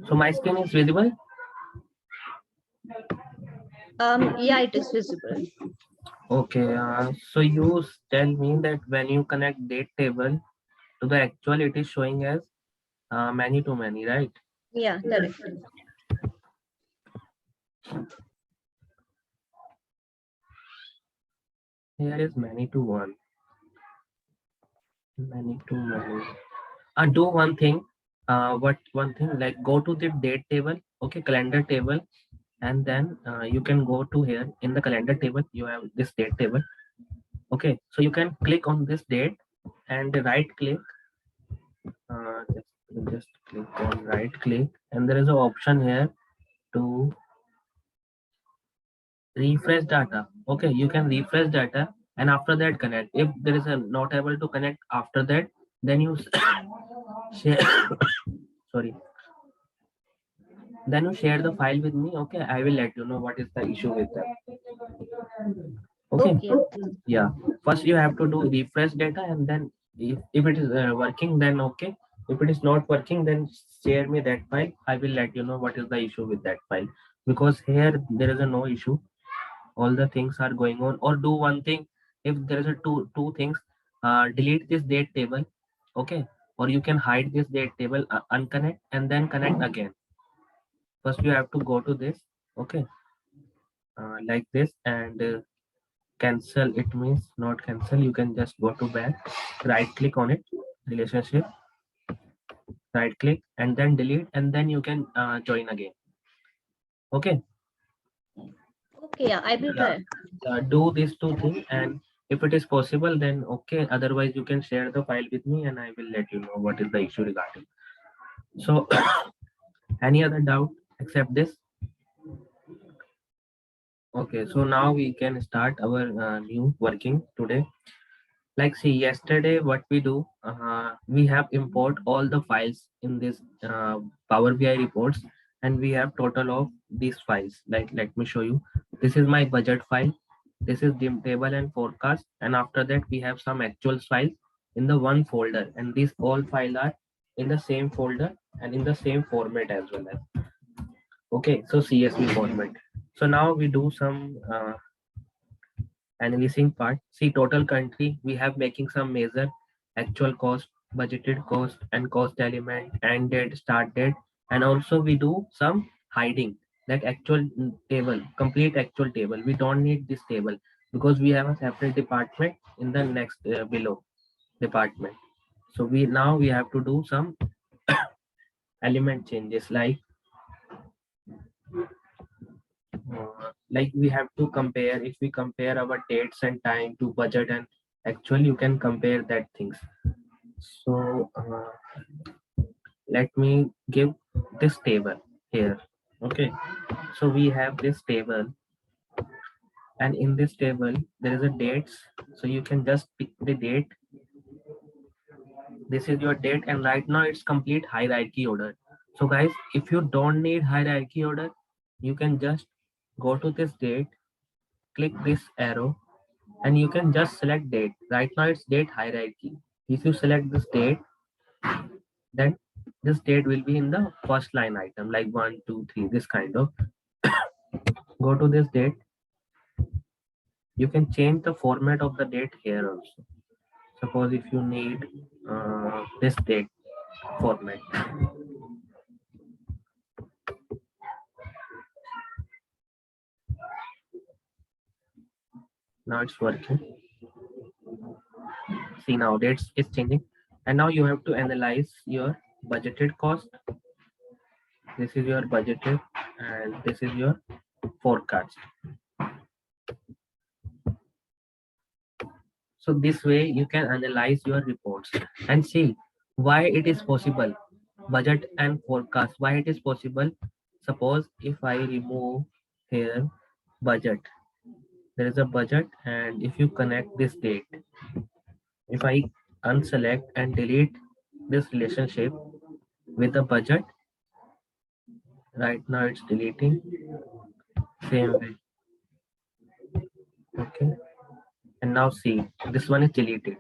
So my screen is visible. Yeah, it is visible. Okay. So you tell me that when you connect date table to the actual, it is showing as many to many, right? Yeah, correct. Here is many to one. Many to many. Do one thing. What one thing? Like go to the date table. Okay, calendar table, and then you can go to here in the calendar table. You have this date table. Okay, so you can click on this date and right click. Just click on right click, and there is an option here to refresh data. Okay, you can refresh data, and after that connect. If there is a not able to connect after that, then you share. Sorry. Then you share the file with me. Okay, I will let you know what is the issue with that. Okay. Okay. Yeah, first you have to do refresh data, and then if it is working, then okay. If it is not working, then share me that file. I will let you know what is the issue with that file, because here there is a no issue. All the things are going on. Or do one thing. If there is a two things, delete this date table. Okay, or you can hide this date table, unconnect, and then connect again. First you have to go to this. Okay, like this, and cancel. It means not cancel. You can just go to back, right click on it, relationship, right click, and then delete, and then you can join again. Okay. Okay, yeah, I will Yeah. try. Do these two things, and if it is possible, then okay. Otherwise you can share the file with me, and I will let you know what is the issue regarding. So any other doubt except this? Okay, so now we can start our new working today. Like see, yesterday what we do, we have import all the files in this Power BI reports, and we have total of these files. Like let me show you. This is my budget file. This is dim table and forecast, and after that we have some actual files in the one folder, and these all files are in the same folder and in the same format as well as. Okay, so CSV format. So now we do some analyzing part. See total country, we have making some measure, actual cost, budgeted cost, and cost element, and date, start date, and also we do some hiding, like actual table, complete actual table. We don't need this table because we have a separate department in the next below department. So we have to do some element changes, like we have to compare. If we compare our dates and time to budget and actual, you can compare that things. So let me give this table here. Okay, so we have this table, and in this table there is a dates. So you can just pick the date. This is your date, and right now it's complete hierarchy order. So guys, if you don't need hierarchy order, you can just go to this date, click this arrow, and you can just select date. Right now it's date hierarchy. If you select this date, then this date will be in the first line item, like 1 2 3, this kind of. Go to this date. You can change the format of the date here also. Suppose if you need this date format. Now it's working. See, now dates is changing, and now you have to analyze your budgeted cost. This is your budgeted, and this is your forecast. So this way you can analyze your reports and see why it is possible. Budget and forecast, why it is possible. Suppose if I remove here budget, there is a budget, and if you connect this date, if I unselect and delete this relationship with the budget, right now it's deleting same way. Okay, and now see, this one is deleted.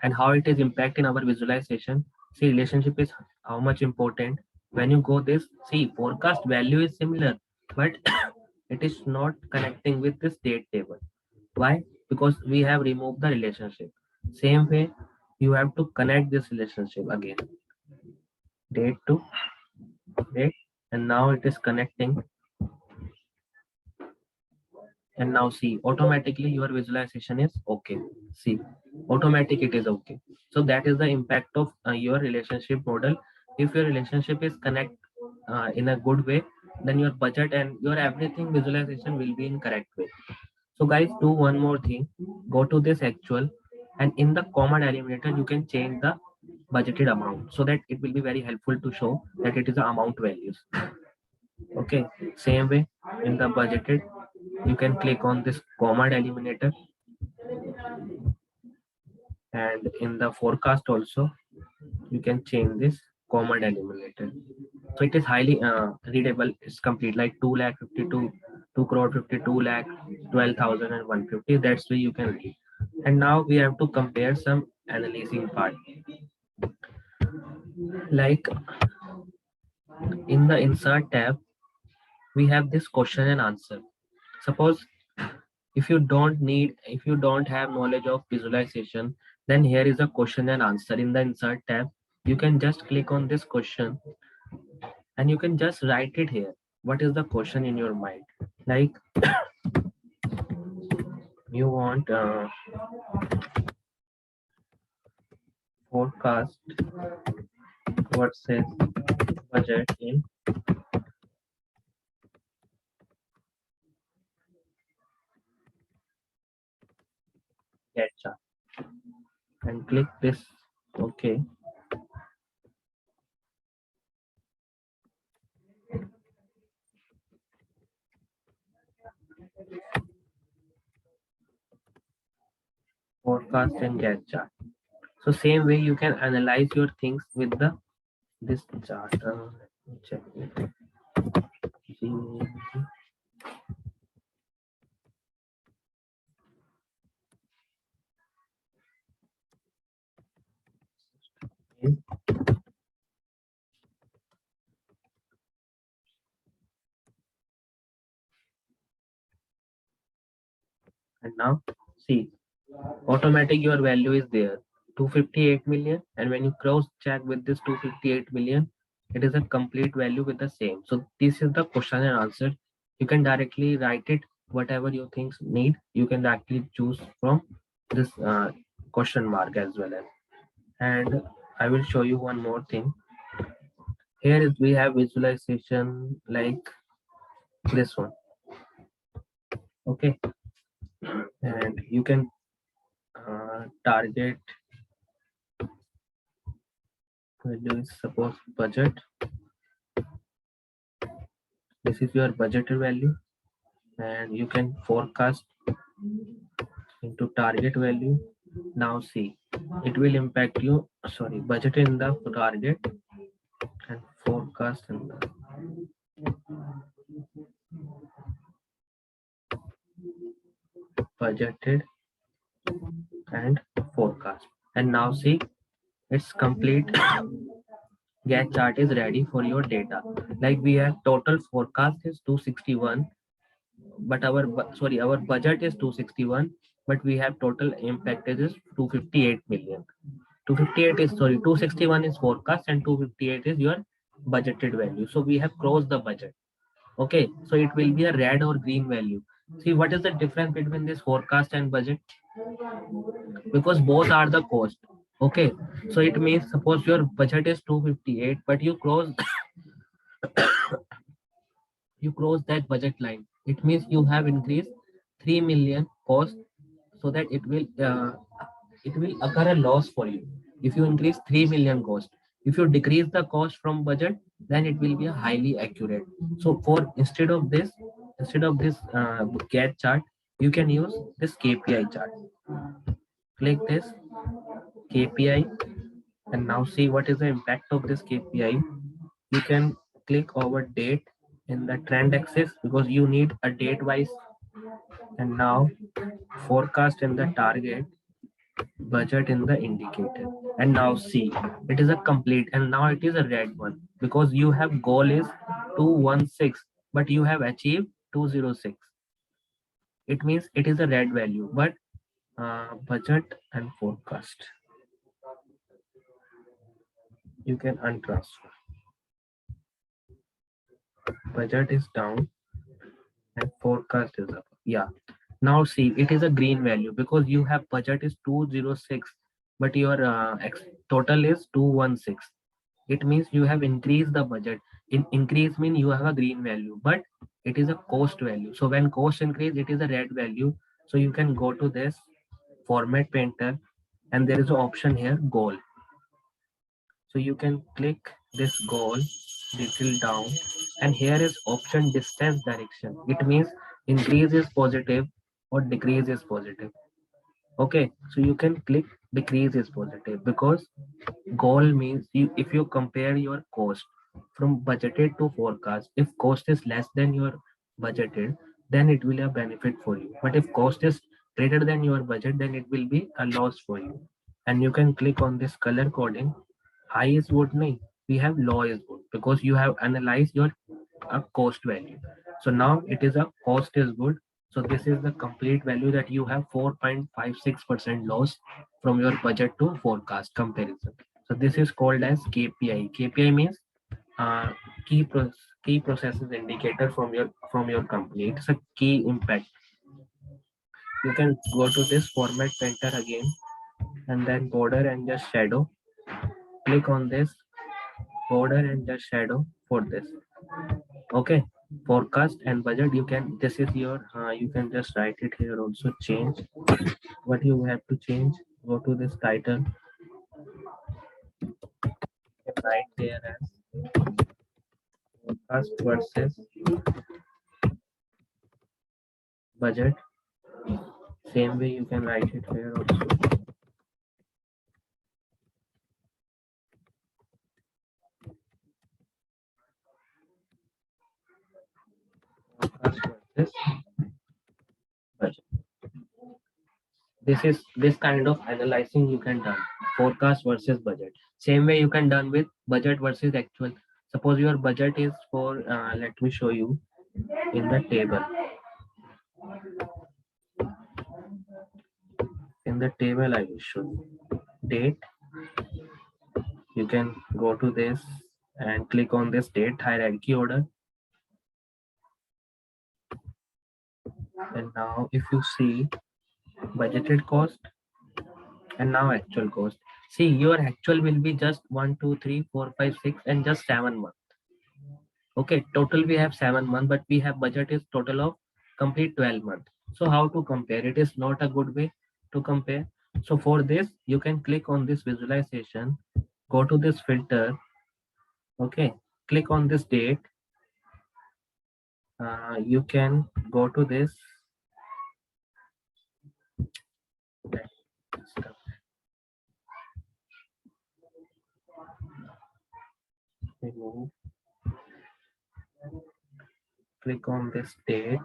And how it is impacting our visualization. See, relationship is how much important. When you go this, see forecast value is similar, but it is not connecting with this date table. Why? Because we have removed the relationship. Same way, you have to connect this relationship again. Date to date, and now it is connecting. And now see, automatically your visualization is okay. See, automatic it is okay. So that is the impact of your relationship model. If your relationship is connect in a good way, then your budget and your everything visualization will be in correct way. So guys, do one more thing. Go to this actual, and in the common eliminator, you can change the budgeted amount so that it will be very helpful to show that it is the amount values. Okay, same way in the budgeted, you can click on this command eliminator, and in the forecast also you can change this command eliminator. So it is highly readable. It's complete like 2 lakh 52, 2 crore 52 lakh 12,000 and 150. That's why you can read. And now we have to compare some analyzing part. Like in the insert tab, we have this question and answer. Suppose if you don't have knowledge of visualization, then here is a question and answer in the insert tab. You can just click on this question and you can just write it here. What is the question in your mind? Like you want forecast versus budget in get chart and click this. Okay. Forecast and get chart. So same way you can analyze your things with the this chart. Let me check it. And now see, automatic your value is there 258 million, and when you cross check with this 258 million, it is a complete value with the same. So this is the question and answer. You can directly write it whatever you think need. You can actually choose from this question mark as well as. And I will show you one more thing. Here is we have visualization like this one. Okay, and you can target value is suppose budget. This is your budgeted value, and you can forecast into target value. Now see, it will impact you. Sorry, budget in the target and forecast in the budgeted and forecast. And now see, it's complete. Get chart is ready for your data. Like we have total forecast is 261, but our budget is 261, but we have total impact is 258 million. 258 is, sorry, 261 is forecast and 258 is your budgeted value. So we have crossed the budget. Okay, so it will be a red or green value. See what is the difference between this forecast and budget? Because both are the cost. Okay, so it means suppose your budget is 258, but you cross that budget line. It means you have increased 3 million cost, so that it will occur a loss for you if you increase 3 million cost. If you decrease the cost from budget, then it will be a highly accurate. So for instead of this get chart, you can use this KPI chart. Click this KPI, and now see what is the impact of this KPI. You can click over date in the trend axis because you need a date wise, and now forecast in the target. budget in the indicator. And now see, it is a complete, and now it is a red one because you have goal is 216, but you have achieved 206. It means it is a red value, but budget and forecast, you can untransfer. Budget is down and forecast is up. Yeah. Now see, it is a green value because you have budget is 206, but your total is 216. It means you have increased the budget. In increase mean you have a green value, but it is a cost value. So when cost increase, it is a red value. So you can go to this format painter, and there is an option here goal. So you can click this goal detail down, and here is option distance direction. It means increase is positive or decrease is positive. Okay, so you can click decrease is positive because goal means you, if you compare your cost from budgeted to forecast, if cost is less than your budgeted, then it will have benefit for you. But if cost is greater than your budget, then it will be a loss for you. And you can click on this color coding. High is good, nahi. We have low is good because you have analyzed your cost value. So now it is a cost is good. So this is the complete value that you have 4.56% loss from your budget to forecast comparison. So this is called as KPI. KPI means uh, key key processes indicator from your company. It's a key impact. You can go to this format painter again and then border and just shadow. Click on this border and just shadow for this. Okay, forecast and budget. You can this is your you can just write it here also. Change what you have to change. Go to this title. You can write there as forecast versus budget. Same way you can write it here also. Forecast versus budget. This is this kind of analyzing you can done. Forecast versus budget. Same way you can done with budget versus actual. Suppose your budget is for let me show you in the table. In the table I will show you date. You can go to this and click on this date hierarchy order. And now if you see budgeted cost and now actual cost. See, your actual will be just 1, 2, 3, 4, 5, 6, and just 7 months. Okay, total we have 7 months, but we have budget is total of complete 12 months. So how to compare? It is not a good way to compare. So for this, you can click on this visualization, go to this filter. Okay, click on this date. You can go to this. Remove. Click on this date.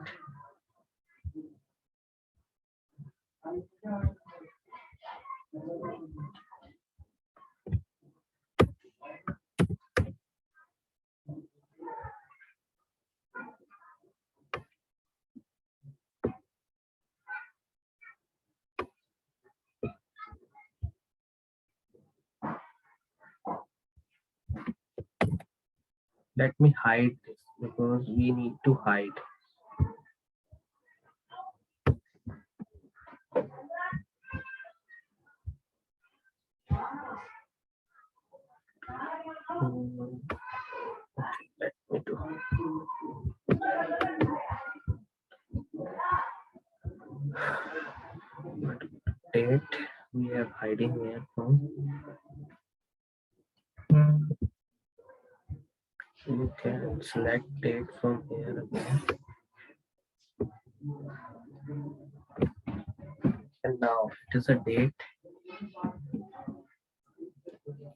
Let me hide this because we need to hide. Okay, let me do. But date we have hiding here from. You can select date from here again. And now it is a date.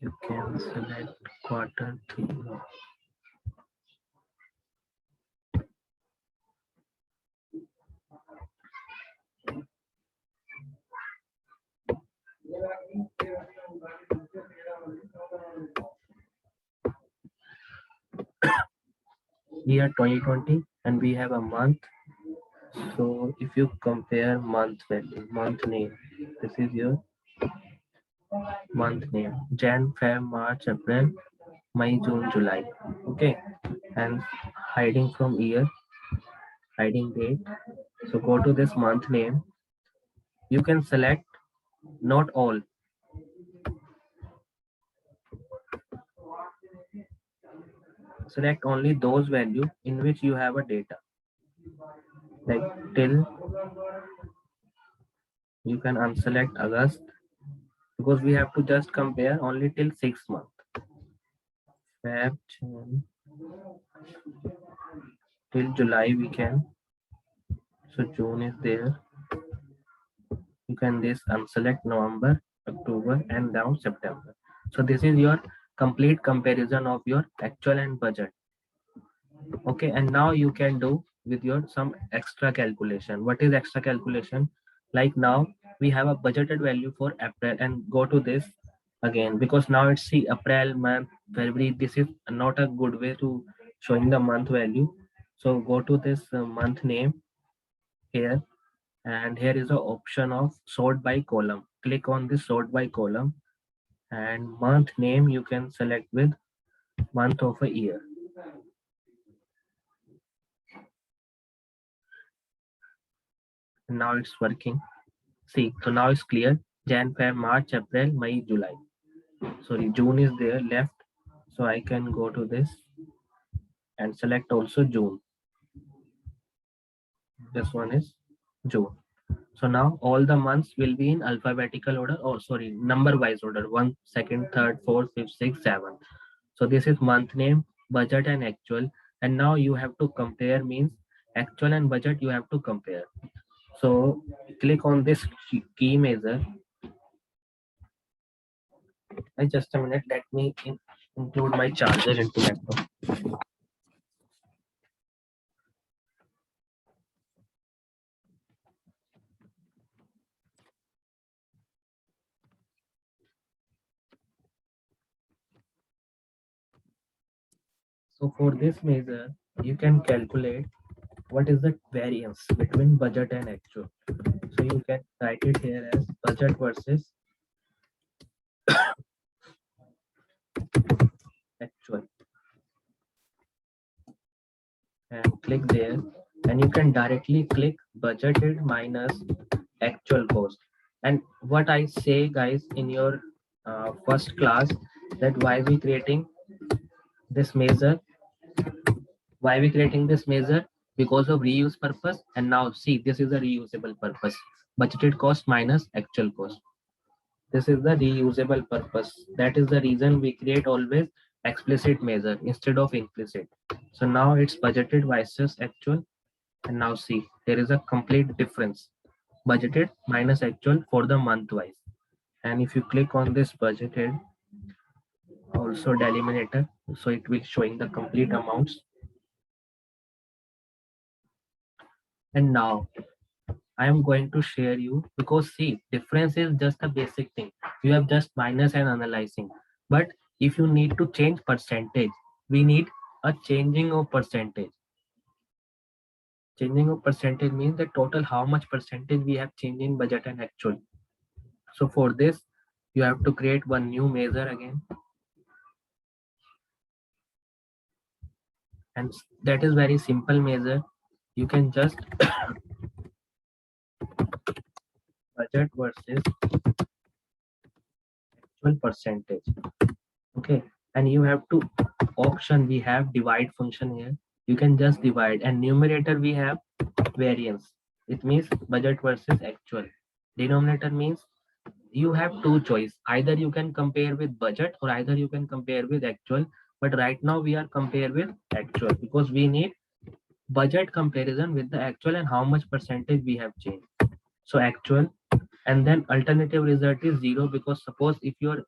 You can select quarter 3. year 2020 and we have a month. So if you compare month value, month name, this is your month name, Jan, Feb, March, April, May, June, July. Okay, and hiding from year, hiding date. So go to this month name. You can select not all. Select only those values in which you have a data. Like till, you can unselect August because we have to just compare only till 6 months. Feb, Jan, till July we can. So June is there. You can this unselect November, October, and down September. So this is your complete comparison of your actual and budget. Okay, and now you can do with your some extra calculation. What is extra calculation? Like now we have a budgeted value for April and go to this again because now it's see April month, February. This is not a good way to showing the month value. So go to this month name here, and here is the option of sort by column. Click on this sort by column, and month name you can select with month of a year. Now it's working. See, so now it's clear. Jan, Feb, March, April, May, July. Sorry, June is there left. So I can go to this and select also June. This one is June. So now all the months will be in alphabetical order, or sorry, number wise order. 1, 2nd, 3rd, 4th, 5th, 6th, 7th. So this is month name, budget and actual. And now you have to compare means actual and budget you have to compare. So click on this key measure. Just a minute, let me include my charger into laptop. So for this measure, you can calculate what is the variance between budget and actual. So you can write it here as budget versus actual, and click there, and you can directly click budgeted minus actual cost. And what I say guys in your first class, that why we creating this measure, because of reuse purpose. And now see, this is a reusable purpose, budgeted cost minus actual cost. This is the reusable purpose. That is the reason we create always explicit measure instead of implicit. So now it's budgeted versus actual. And now see, there is a complete difference. Budgeted minus actual for the month wise. And if you click on this budgeted, also delimiter, so it will showing the complete amounts. And now I am going to share you, because see, difference is just a basic thing. You have just minus and analyzing. But if you need to change percentage, we need a changing of percentage. Changing of percentage means the total how much percentage we have changed in budget and actual. So for this, you have to create one new measure again. And that is very simple measure. You can just budget versus actual percentage. Okay, and you have to option, we have divide function here. You can just divide, and numerator we have variance. It means budget versus actual. Denominator means you have two choice. Either you can compare with budget or either you can compare with actual. But right now we are compare with actual because we need budget comparison with the actual and how much percentage we have changed. So actual, and then alternative result is 0, because suppose if your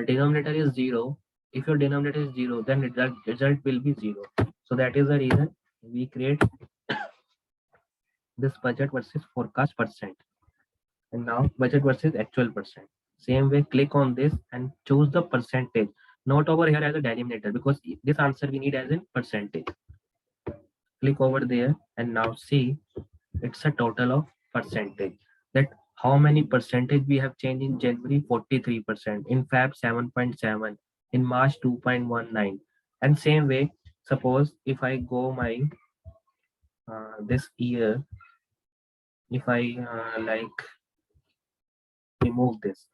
denominator is 0, if your denominator is 0, then result will be 0. So that is the reason we create this budget versus forecast percent. And now budget versus actual percent. Same way, click on this and choose the percentage. not over here as a denominator, because this answer we need as in percentage. Click over there and now see it's a total of percentage. That how many percentage we have changed in January? 43%, in Feb 7.7, in March 2.19. And same way, suppose if I go my this year, if I like remove this,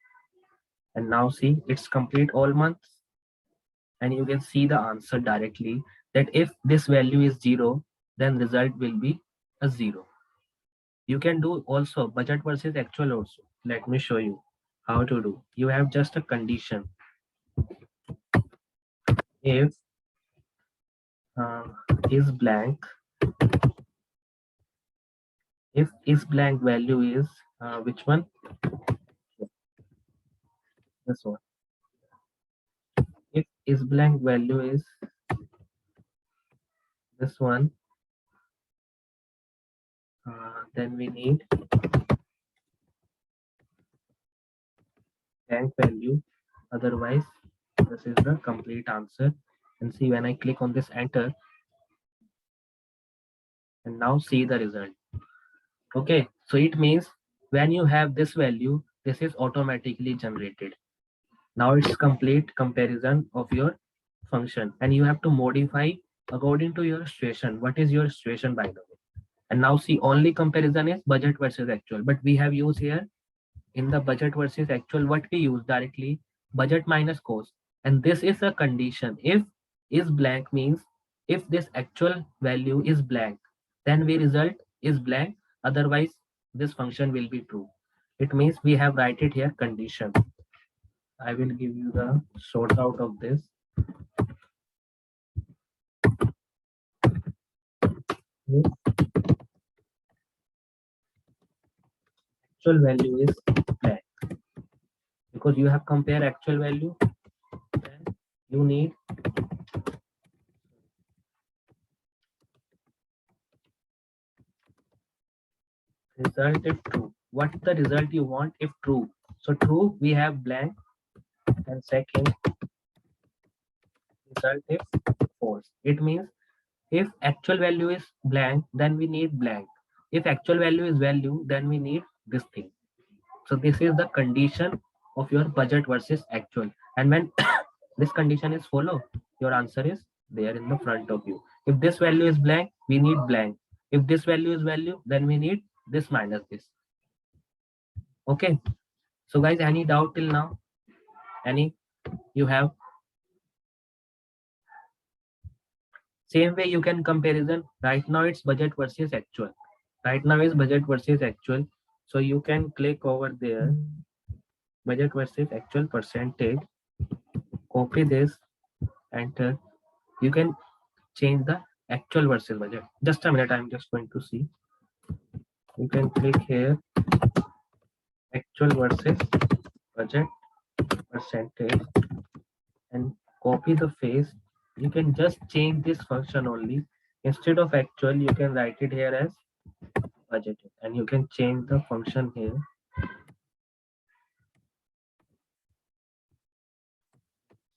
and now see it's complete all months, and you can see the answer directly, that if this value is 0, then result will be a 0. You can do also budget versus actual also. Let me show you how to do. You have just a condition. If is blank, if is blank value is which one? This one. If is blank value is this one, then we need blank value. Otherwise, this is the complete answer. And see, when I click on this enter, and now see the result. Okay, so it means when you have this value, this is automatically generated. Now it's complete comparison of your function, and you have to modify according to your situation. What is your situation, by the way? And now see, only comparison is budget versus actual, but we have used here in the budget versus actual, what we use directly, budget minus cost. And this is a condition. If is blank means if this actual value is blank, then we result is blank. Otherwise, this function will be true. It means we have write it here condition. I will give you the sort out of this. If actual value is blank, because you have compared actual value, then you need result if true. What the result you want if true? So true, we have blank, and second result if false. It means if actual value is blank, then we need blank. If actual value is value, then we need this thing. So this is the condition of your budget versus actual. And when this condition is follow, your answer is there in the front of you. If this value is blank, we need blank. If this value is value, then we need this minus this. Okay. So guys, any doubt till now? Any you have? Same way you can comparison. Right now it's budget versus actual. Right now is budget versus actual. So you can click over there, budget versus actual percentage, copy this, enter. You can change the actual versus budget. Just a minute, I'm just going to see. You can click here, actual versus budget percentage, and copy the face. You can just change this function only. Instead of actual, you can write it here as budget, and you can change the function here.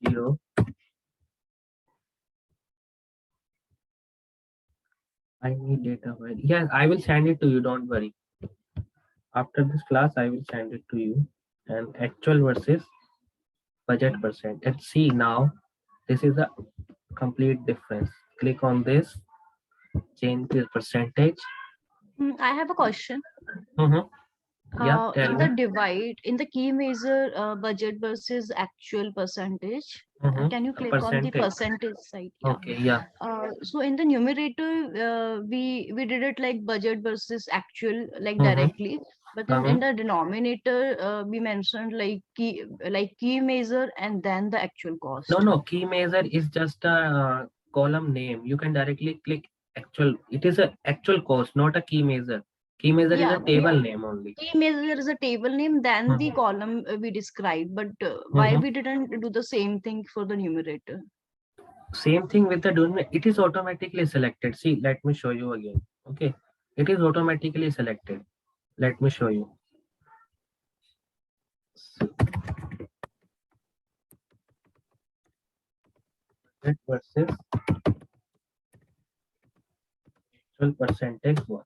0. I need data file. Yeah, I will send it to you. Don't worry. After this class, I will send it to you. And actual versus budget percent. And see now, this is the complete difference. Click on this, change the percentage. I have a question. Yeah, tell In me. the divide, in the key measure budget versus actual percentage, can you click on the percentage side? Yeah. Okay, yeah. So in the numerator, we did it like budget versus actual, like directly. But then in the denominator, we mentioned like key measure and then the actual cost. No, key measure is just a column name. You can directly click actual. It is a actual cost, not a key measure. Key measure is a table name only. Key measure is a table name, then the column we described. But why we didn't do the same thing for the numerator? Same thing with the denominator. It is automatically selected. See, let me show you again. Okay, it is automatically selected. Let me show you. budget versus actual percentage one.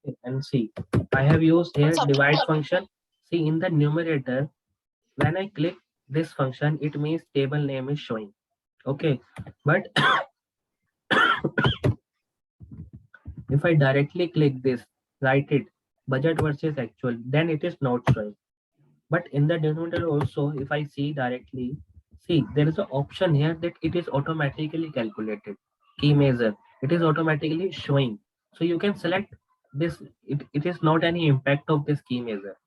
Okay, and see, I have used here divide function. See, in the numerator, when I click this function, it means table name is showing. Okay, but if I directly click this, write it budget versus actual, then it is not showing. But in the denominator also, if I see directly, see there is an option here that it is automatically calculated. Key measure, it is automatically showing. So you can select this. It is not any impact of this key measure.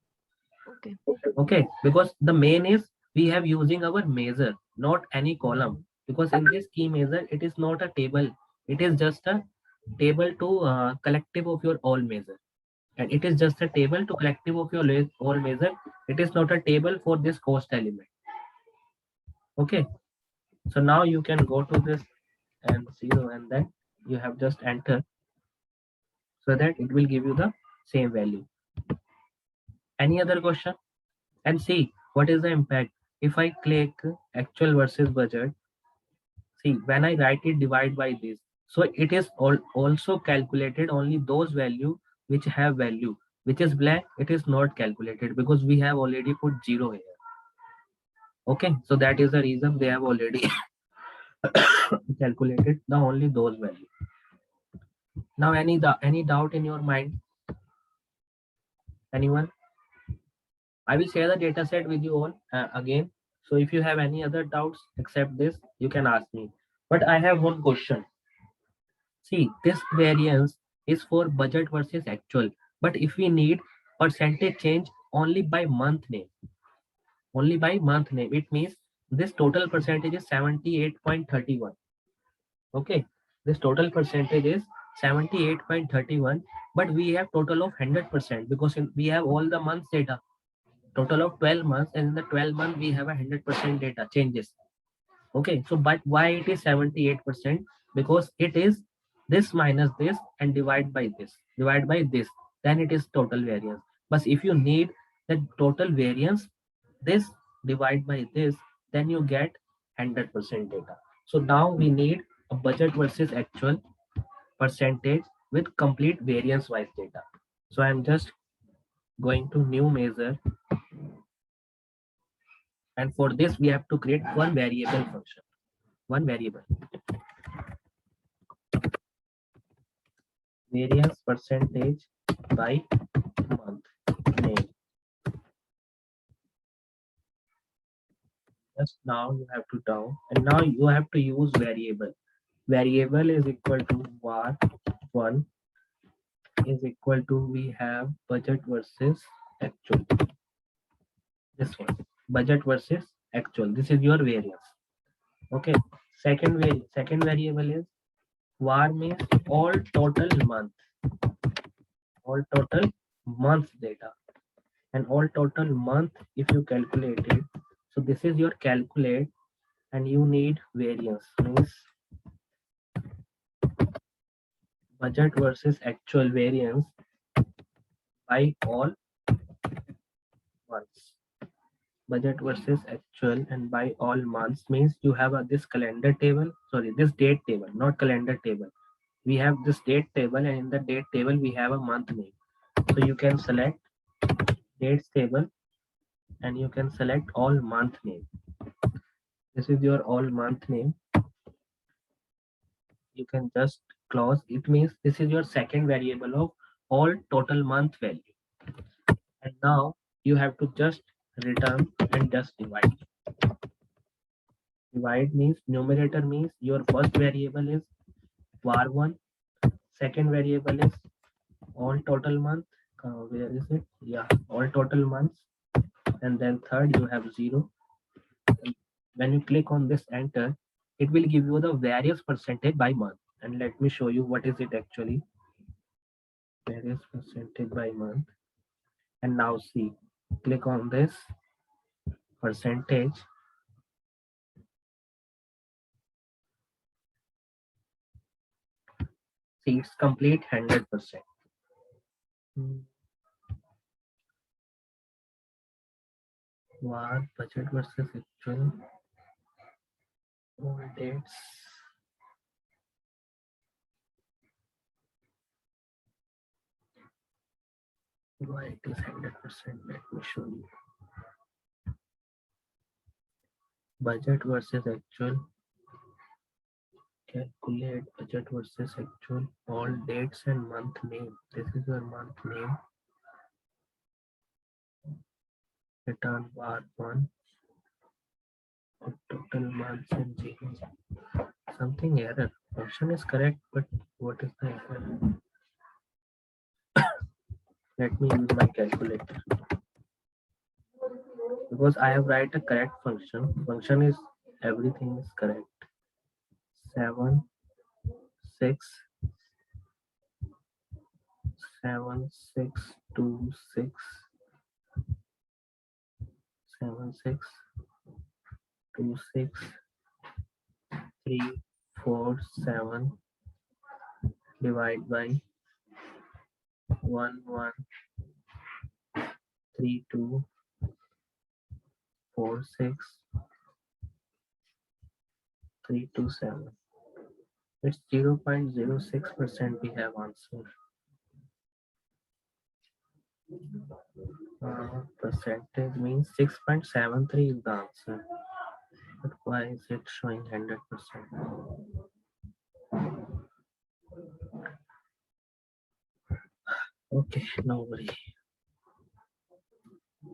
Okay. Okay, because the main is we have using our measure, not any column. Because in this key measure, it is not a table. It is just a table to collective of your all measure, and it is just a table to collective of your all measure. It is not a table for this cost element. Okay, so now you can go to this and 0, and then you have just enter, so that it will give you the same value. Any other question? And see what is the impact if I click actual versus budget. See, when I write it divide by this, so it is also calculated only those value which have value, which is blank, it is not calculated because we have already put 0 here. Okay, so that is the reason they have already calculated the only those value. Now any doubt in your mind? Anyone? I will share the data set with you all again. So if you have any other doubts except this, you can ask me. But I have one question. See, this variance is for budget versus actual. But if we need percentage change only by month name, it means this total percentage is 78.31. Okay, this total percentage is 78.31, but we have total of 100% because we have all the months data, total of 12 months, and in the 12 month we have a 100% data changes. Okay, so but why it is 78%? Because it is this minus this and divide by this, then it is total variance. But if you need the total variance, this divide by this, then you get 100% data. So now we need a budget versus actual percentage with complete variance wise data. So I'm just going to new measure, and for this we have to create one variable function, one variable variance percentage by month name. Just now you have to down, and now you have to use variable. Variable is equal to var1 is equal to, we have budget versus actual. This one, budget versus actual. This is your variance. Okay. Second variable is var means all total month data, and all total month if you calculate it. So this is your calculate, and you need variance means budget versus actual variance by all months. Budget versus actual and by all months means you have this calendar table, sorry, this date table, not calendar table. We have this date table, and in the date table we have a month name. So you can select dates table, and you can select all month name. This is your all month name. You can just close. It means this is your second variable of all total month value. And now you have to just return and just divide. Divide means numerator means your first variable is var1, second variable is all total month. Where is it? Yeah, all total months. And then third you have 0. When you click on this enter, it will give you the various percentage by month. And let me show you what is it actually. Various percentage by month. And now see, click on this percentage. See, it's complete 100%. Var budget versus actual. dates. Why it is 100%? Let me show you. Budget versus actual. Calculate budget versus actual. All dates and month name. This is your month name. Return bar 1. Total months and zeros. Something error. Function is correct, but what is the error? Let me use my calculator. Because I have write a correct function. Function is everything is correct. 7, 6, 7, 6, 2, 6, 7, 6, 2, 6, 3, 4, 7 divide by 1, 1, 3, 2, 4, 6, 3, 2, 7. It's 0.06% we have answer. Percentage means 6.73 is the answer. But why is it showing 100%? Okay, no worry.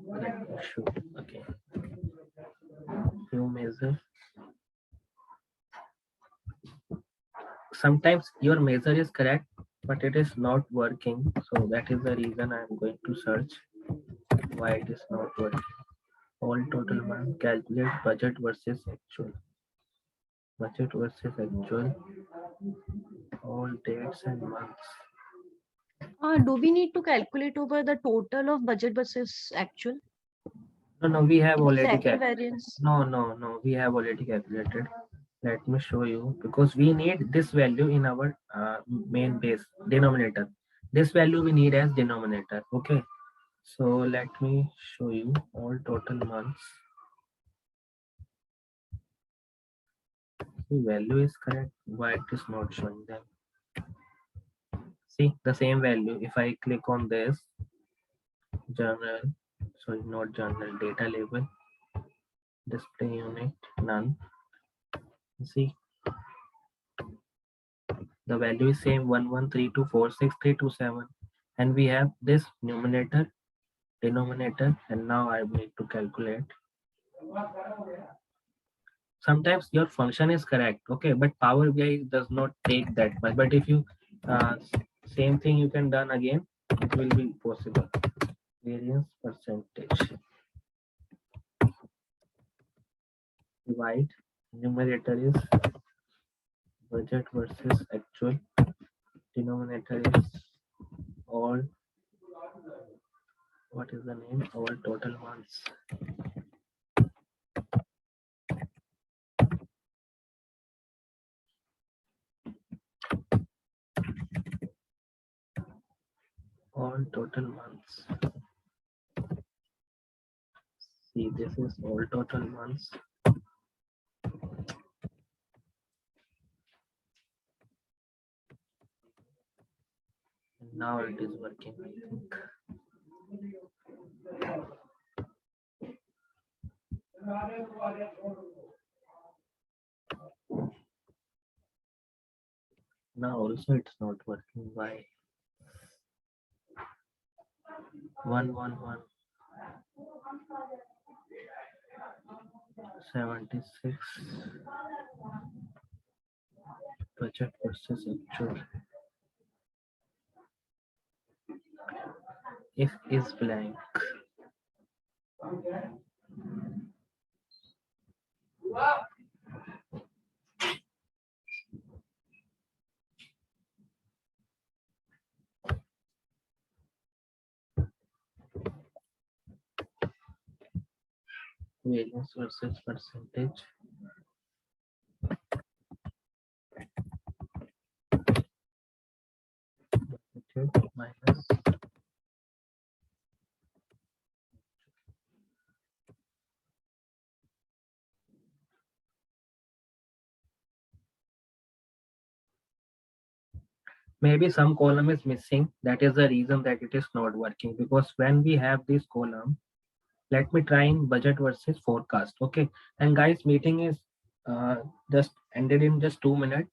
Let me show again. New measure. Sometimes your measure is correct, but it is not working. So that is the reason I am going to search why it is not working. All total month, calculate budget versus actual. Budget versus actual. All dates and months. Do we need to calculate over the total of budget versus actual? No, we have The already second calculated. variance. No, we have already calculated. Let me show you because we need this value in our main base denominator. This value we need as denominator. Okay, so let me show you all total months. The value is correct. Why it is not showing them? See the same value. If I click on this journal, sorry, not journal, data label, display unit, none. See the value is same 11324637, and we have this numerator, denominator, and now I need to calculate. Sometimes your function is correct, okay, but Power BI does not take that much. But if you same thing you can done again, it will be possible. Variance percentage. Divide. Numerator is budget versus actual. Denominator is all. What is the name? All total months. All total months. See, this is all total months. And now it is working, I think. Now also it's not working. Why? 111 76 budget versus actual. If is blank. Variance versus percentage. Budget minus maybe some column is missing. That is the reason that it is not working, because when we have this column, let me try in budget versus forecast. Okay, and guys, meeting is uh, just ended in just 2 minutes.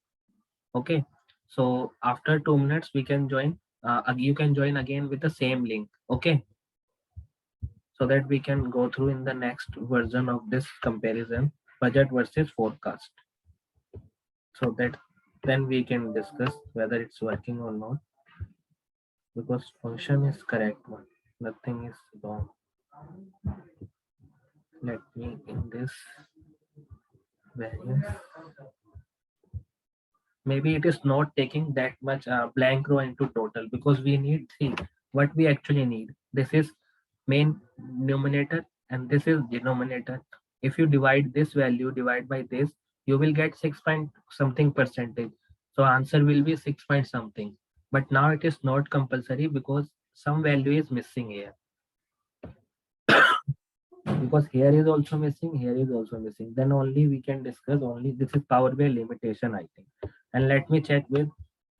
Okay, so after 2 minutes we can join, you can join again with the same link. Okay, so that we can go through in the next version of this comparison, budget versus forecast, so that then we can discuss whether it's working or not, because function is correct one, nothing is wrong. Let me in this variance, maybe it is not taking that much blank row into total, because we need, see what we actually need. This is main numerator and this is denominator. If you divide this value divide by this, you will get 6 point something percentage. So answer will be 6 point something. But now it is not compulsory because some value is missing here. Because here is also missing, here is also missing. Then only we can discuss, only this is Power BI limitation, I think. And let me check with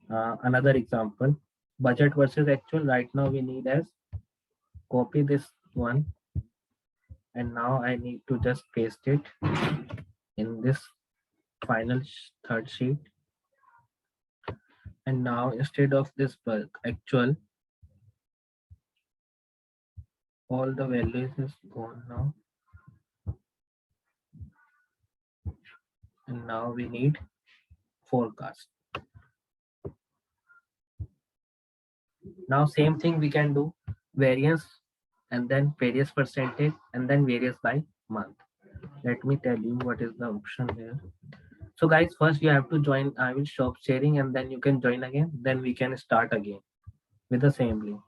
another example. Budget versus actual. Right now we need as copy this one, and now I need to just paste it in this final third sheet. And now instead of this bulk actual, all the values is gone now, and now we need forecast. Now same thing we can do, variance and then various percentage and then various by month. Let me tell you what is the option here. So guys, first you have to join. I will stop sharing and then you can join again. Then we can start again with the same link.